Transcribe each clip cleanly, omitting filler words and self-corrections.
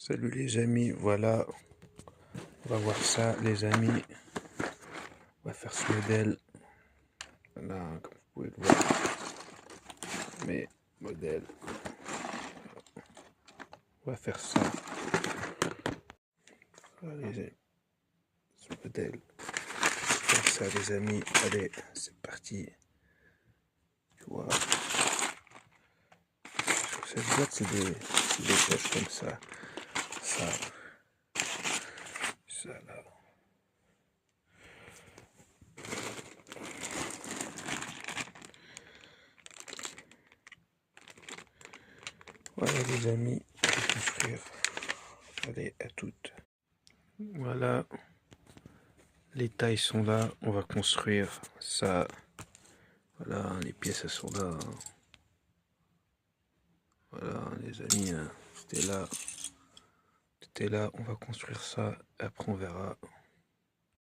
Salut les amis, voilà, on va voir ça les amis, on va faire ce modèle, voilà, comme vous pouvez le voir, mes modèles, on va faire ça, voilà, les amis, ce modèle, faire ça les amis, allez, c'est parti, tu vois, sur cette boîte c'est des poches comme ça là. Voilà les amis, on va construire, allez à toutes. Voilà, les tailles sont là, on va construire ça, voilà, les pièces elles sont là, voilà les amis, c'était là, on va construire ça, après on verra.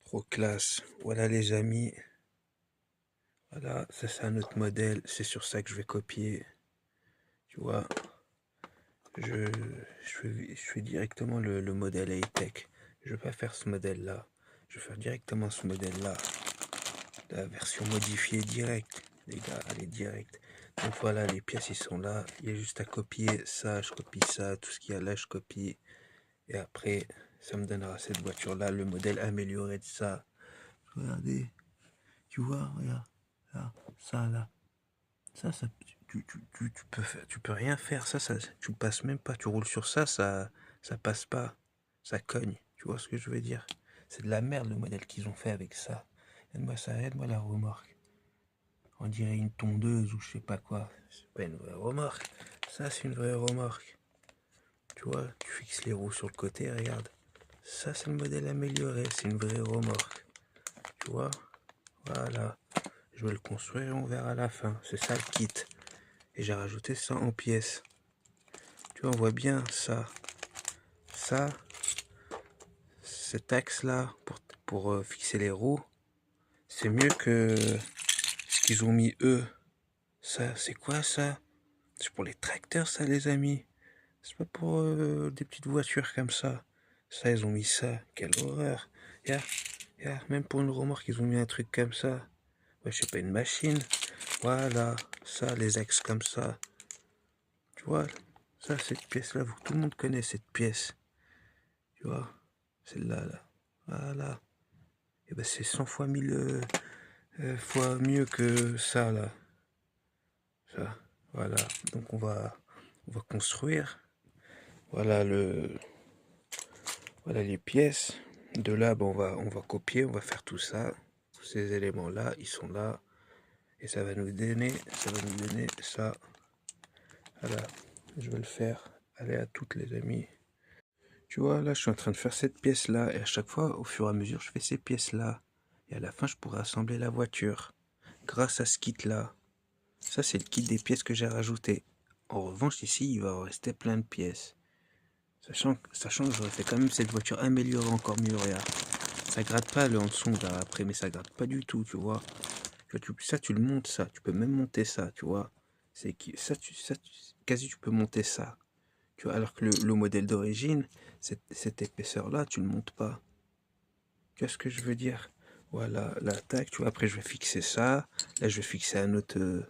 Trop classe, voilà les amis, voilà, ça c'est un autre modèle, c'est sur ça que je vais copier, tu vois. Je fais directement le modèle high-tech. Je vais pas faire ce modèle-là. Je vais faire directement ce modèle-là. La version modifiée directe. Les gars, allez direct. Donc voilà, les pièces ils sont là. Il y a juste à copier ça, je copie ça. Tout ce qu'il y a là, je copie. Et après, ça me donnera cette voiture-là, le modèle amélioré de ça. Regardez. Tu vois, regarde. Là, ça, là. Ça tu peux rien faire, tu passes même pas, tu roules sur ça passe pas, ça cogne, tu vois ce que je veux dire? C'est de la merde le modèle qu'ils ont fait avec ça. Aide-moi ça, aide-moi la remorque. On dirait une tondeuse ou je sais pas quoi. C'est pas une vraie remorque. Ça c'est une vraie remorque. Tu vois, tu fixes les roues sur le côté, regarde. Ça c'est le modèle amélioré, c'est une vraie remorque. Tu vois? Voilà. Je vais le construire et on verra à la fin. C'est ça le kit. Et j'ai rajouté ça en pièces. Tu vois, on voit bien ça. Ça, cet axe-là, pour fixer les roues, c'est mieux que ce qu'ils ont mis eux. Ça, c'est quoi ça? C'est pour les tracteurs, ça, les amis. C'est pas pour des petites voitures comme ça. Ça, ils ont mis ça. Quelle horreur. Même pour une remorque, ils ont mis un truc comme ça. Ouais, je sais pas, une machine. Voilà, ça, les axes comme ça. Tu vois, ça, cette pièce-là, tout le monde connaît cette pièce. Tu vois, celle-là, là. Voilà. Et ben c'est 100 fois 1000 fois mieux que ça, là. Ça, voilà. Donc on va construire. Voilà voilà les pièces. De là, ben, on va copier, on va faire tout ça. Tous ces éléments-là, ils sont là. Et ça va nous donner ça. Voilà. Je vais le faire. Allez à toutes les amis. Tu vois, là, je suis en train de faire cette pièce-là, et à chaque fois, au fur et à mesure, je fais ces pièces-là. Et à la fin, je pourrai assembler la voiture. Grâce à ce kit-là. Ça, c'est le kit des pièces que j'ai rajouté. En revanche, ici, il va en rester plein de pièces. Sachant que j'aurais fait quand même cette voiture améliorée encore mieux, regarde. Ça gratte pas le en dessous, là, après, mais ça gratte pas du tout, tu vois. Ça, tu le montes, ça. Tu peux même monter ça, tu vois. Quasi, tu peux monter ça. Tu vois, alors que le modèle d'origine, cette épaisseur-là, tu ne le montes pas. Tu vois ce que je veux dire? Voilà, là, tac, tu vois, après je vais fixer ça. Là, je vais fixer un autre...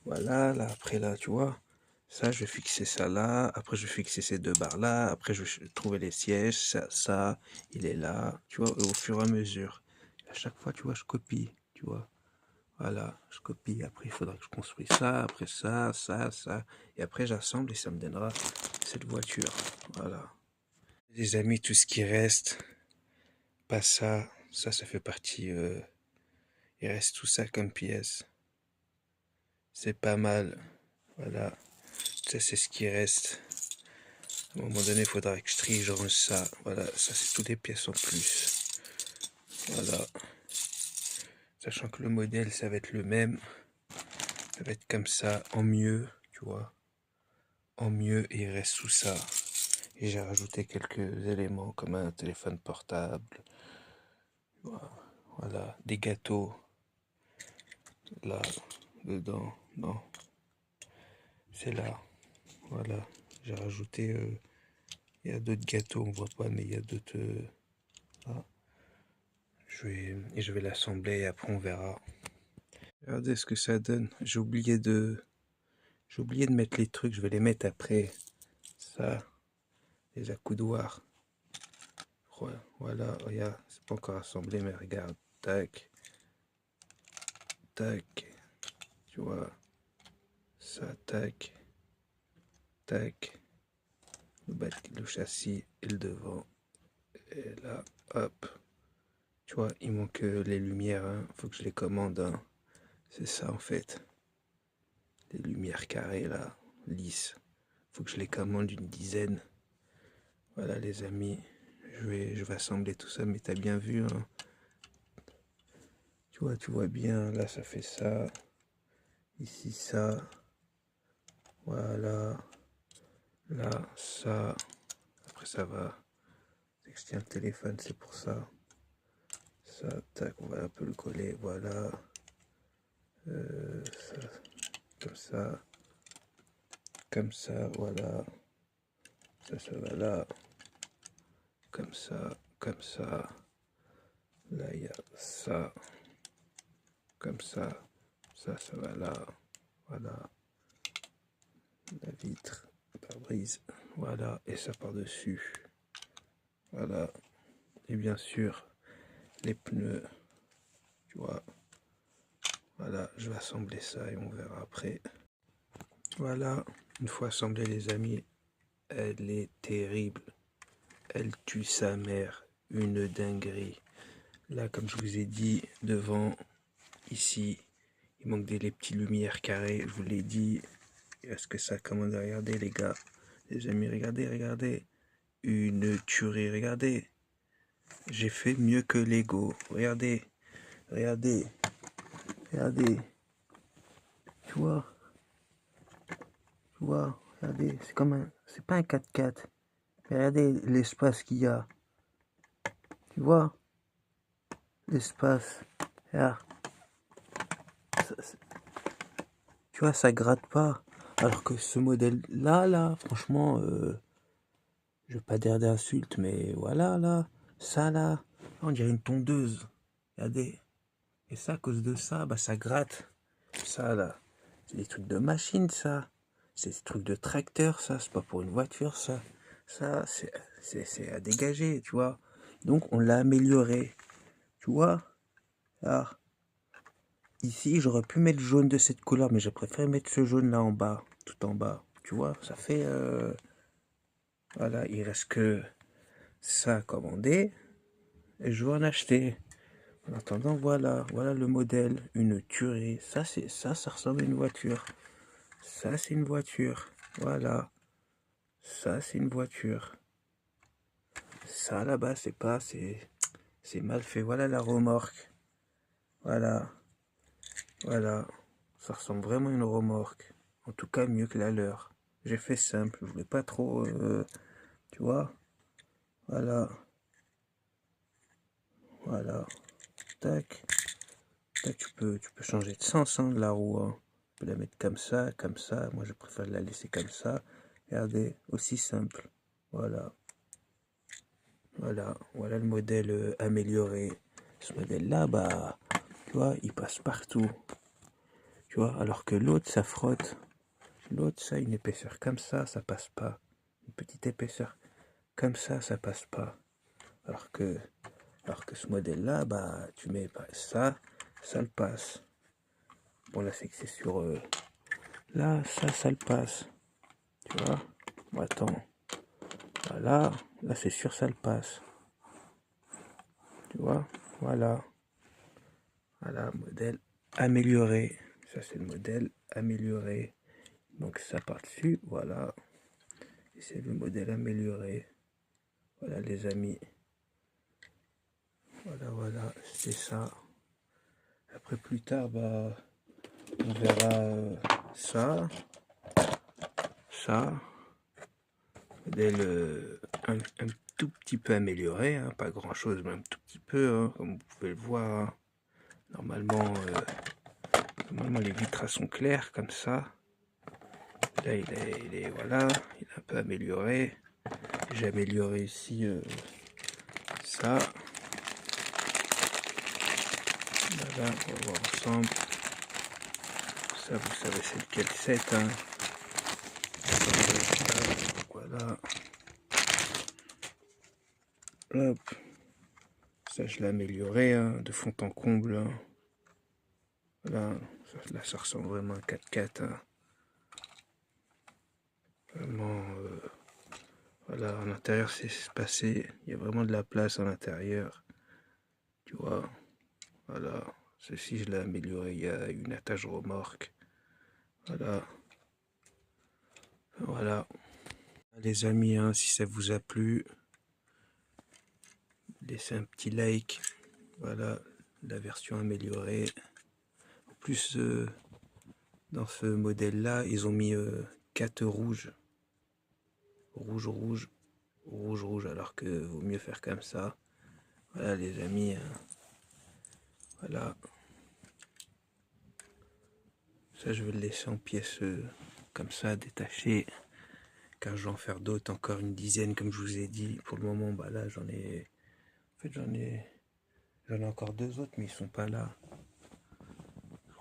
voilà, là, après là, tu vois. Ça, je vais fixer ça là. Après, je vais fixer ces deux barres là. Après, je vais trouver les sièges. Ça, il est là. Tu vois, au fur et à mesure. À chaque fois, tu vois, je copie. Tu vois. Voilà, je copie. Après, il faudra que je construise ça. Après, ça. Et après, j'assemble et ça me donnera cette voiture. Voilà. Les amis, tout ce qui reste, pas ça. Ça fait partie. Il reste tout ça comme pièce. C'est pas mal. Voilà. Ça, c'est ce qui reste. À un moment donné, il faudra que je trie, je range ça. Voilà, ça, c'est toutes des pièces en plus. Voilà. Sachant que le modèle, ça va être le même. Ça va être comme ça, en mieux, tu vois. En mieux, et il reste tout ça. Et j'ai rajouté quelques éléments comme un téléphone portable. Voilà, des gâteaux. Là, dedans. Non. C'est là. Voilà. J'ai rajouté Il y a d'autres gâteaux, on voit pas, mais il y a d'autres... ah. Je vais l'assembler et après on verra. Regardez ce que ça donne. J'ai oublié de mettre les trucs, je vais les mettre après. Ça, les accoudoirs. Voilà, regarde, c'est pas encore assemblé, mais regarde, tac, tac, tu vois, ça, tac, tac, le châssis et le devant, et là, hop, tu vois, il manque les lumières, hein. Faut que je les commande, hein. C'est ça en fait, les lumières carrées là, lisses, faut que je les commande une dizaine. Voilà les amis, je vais assembler tout ça, mais t'as bien vu, hein. Tu vois bien, là ça fait ça, ici ça, voilà, là ça, après ça va, c'est que je tiens le téléphone, c'est pour ça, ça, tac, on va un peu le coller, voilà, ça, comme ça, voilà, ça va là, comme ça, là il y a ça, comme ça va là, voilà, la vitre, pare-brise, voilà, et ça par-dessus, voilà, et bien sûr, les pneus, tu vois, voilà, je vais assembler ça et on verra après. Voilà, une fois assemblée les amis, elle est terrible, elle tue sa mère, une dinguerie. Là, comme je vous ai dit, devant, ici, il manque les petites lumières carrées, je vous l'ai dit. Est-ce que ça commande? Regardez les gars, les amis, regardez, une tuerie, regardez. J'ai fait mieux que Lego, regardez, regardez, tu vois, regardez, c'est pas un 4x4, mais regardez l'espace qu'il y a, tu vois, l'espace, regarde, tu vois, ça gratte pas, alors que ce modèle-là, franchement, je veux pas dire d'insulte, mais voilà, là, ça, là, on dirait une tondeuse, regardez, et ça, à cause de ça, bah, ça gratte, ça, là, c'est des trucs de machine, ça, c'est des trucs de tracteur, ça, c'est pas pour une voiture, ça, c'est à dégager, tu vois, donc on l'a amélioré, tu vois, alors, ici, j'aurais pu mettre jaune de cette couleur, mais j'ai préféré mettre ce jaune-là en bas, tout en bas, tu vois, ça fait, voilà, il reste que ça à commander, et je vais en acheter. En attendant, voilà le modèle, une tuerie. Ça ressemble à une voiture. Ça, c'est une voiture. Voilà. Ça, c'est une voiture. Ça, là-bas, c'est mal fait. Voilà la remorque. Voilà. Ça ressemble vraiment à une remorque. En tout cas, mieux que la leur. J'ai fait simple. Je voulais pas trop, tu vois. Voilà. Tac. Tac, tu peux changer de sens, hein, de la roue, hein. Tu peux la mettre comme ça. Moi, je préfère la laisser comme ça. Regardez, aussi simple. Voilà le modèle amélioré. Ce modèle-là, bah, tu vois, il passe partout. Tu vois, alors que l'autre, ça frotte. L'autre, ça, une épaisseur comme ça passe pas. Une petite épaisseur comme ça passe pas. Alors que ce modèle-là, bah, tu mets ça le passe. Bon, là, c'est que c'est sur... là, ça le passe. Tu vois? Bon, attends. Voilà. Là, c'est sûr, ça le passe. Tu vois? Voilà, modèle amélioré. Ça, c'est le modèle amélioré. Donc, ça par-dessus, voilà. Et c'est le modèle amélioré. Voilà, les amis. Voilà, c'est ça. Après, plus tard, bah, on verra ça. Modèle un tout petit peu amélioré, hein, pas grand chose, mais un tout petit peu, hein, comme vous pouvez le voir, hein. Normalement, les vitres sont claires comme ça. Là, il est un peu amélioré. J'ai amélioré ici ça. Voilà, on va voir ensemble. Ça, vous savez c'est lequel c'est, hein. Voilà. Hop. Ça, je l'ai amélioré, hein, de fond en comble. Hein. Voilà. Là, ça ressemble vraiment à un 4x4. Hein. Vraiment. Voilà, à l'intérieur, c'est espacé. Il y a vraiment de la place à l'intérieur. Tu vois. Voilà. Ceci, je l'ai amélioré. Il y a une attache remorque. Voilà. Voilà. Les amis, hein, si ça vous a plu, laissez un petit like. Voilà, la version améliorée. En plus, dans ce modèle-là, ils ont mis 4 rouges. Rouge, rouge, rouge, rouge, alors que vaut mieux faire comme ça. Voilà, les amis. Voilà. Ça, je vais le laisser en pièces comme ça, détachées. Car je vais en faire d'autres, encore une dizaine, comme je vous ai dit. Pour le moment, bah là, j'en ai... En fait, j'en ai encore 2 autres, mais ils sont pas là.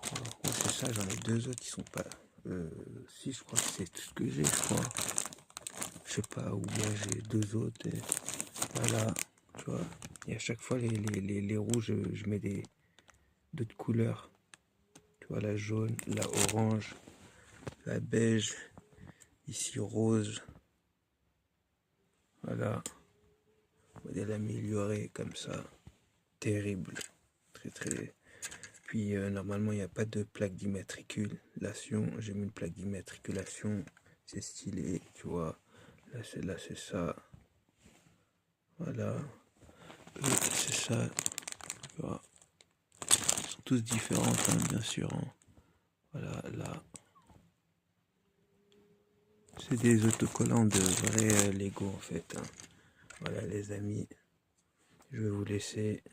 Ouais, c'est ça, j'en ai 2 autres qui sont pas... si, je crois que c'est tout ce que j'ai, je crois. Je sais pas, ou bien j'ai 2 autres. Et voilà, tu vois. Et à chaque fois, les rouges, je mets d'autres couleurs. Tu vois, la jaune, la orange, la beige, ici rose. Voilà. Modèle amélioré comme ça. Terrible. Très, très... Puis normalement il n'y a pas de plaque d'immatriculation. J'ai mis une plaque d'immatriculation. C'est stylé, tu vois. Là c'est ça. Voilà. C'est ça. Tu vois. Ils sont tous différents, hein, bien sûr. Hein. Voilà, là. C'est des autocollants de vrais Lego en fait. Hein. Voilà les amis. Je vais vous laisser.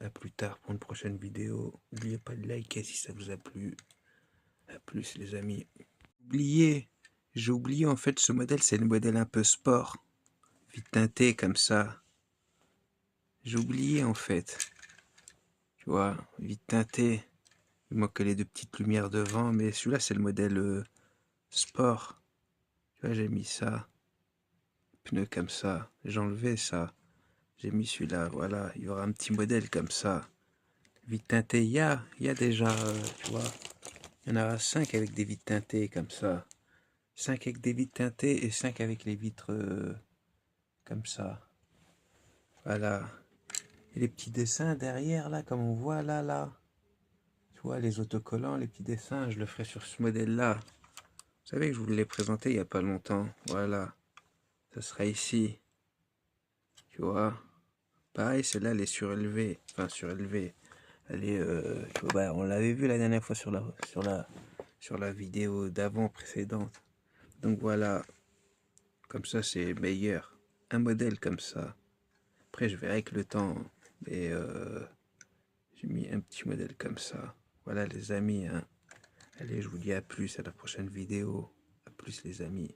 À plus tard pour une prochaine vidéo. N'oubliez pas de liker si ça vous a plu. A plus les amis. J'ai oublié en fait ce modèle, c'est le modèle un peu sport. Vite teinté comme ça. J'ai oublié en fait. Tu vois, vite teinté. Il manque les 2 petites lumières devant, mais celui-là c'est le modèle sport. Tu vois, j'ai mis ça. Pneu comme ça. J'ai enlevé ça. J'ai mis celui-là, voilà. Il y aura un petit modèle comme ça. Vite teinté, il y a déjà, tu vois. Il y en aura 5 avec des vitres teintées comme ça. 5 avec des vitres teintées et 5 avec les vitres comme ça. Voilà. Et les petits dessins derrière là, comme on voit là. Tu vois, les autocollants, les petits dessins, je le ferai sur ce modèle-là. Vous savez que je vous l'ai présenté il n'y a pas longtemps. Voilà. Ça sera ici. Tu vois. Pareil, celle-là, elle est surélevée. Enfin, surélevée. Elle est, tu vois, bah, on l'avait vu la dernière fois sur la vidéo d'avant précédente. Donc voilà. Comme ça, c'est meilleur. Un modèle comme ça. Après, je verrai avec le temps. Mais j'ai mis un petit modèle comme ça. Voilà les amis. Hein. Allez, je vous dis à plus à la prochaine vidéo. À plus les amis.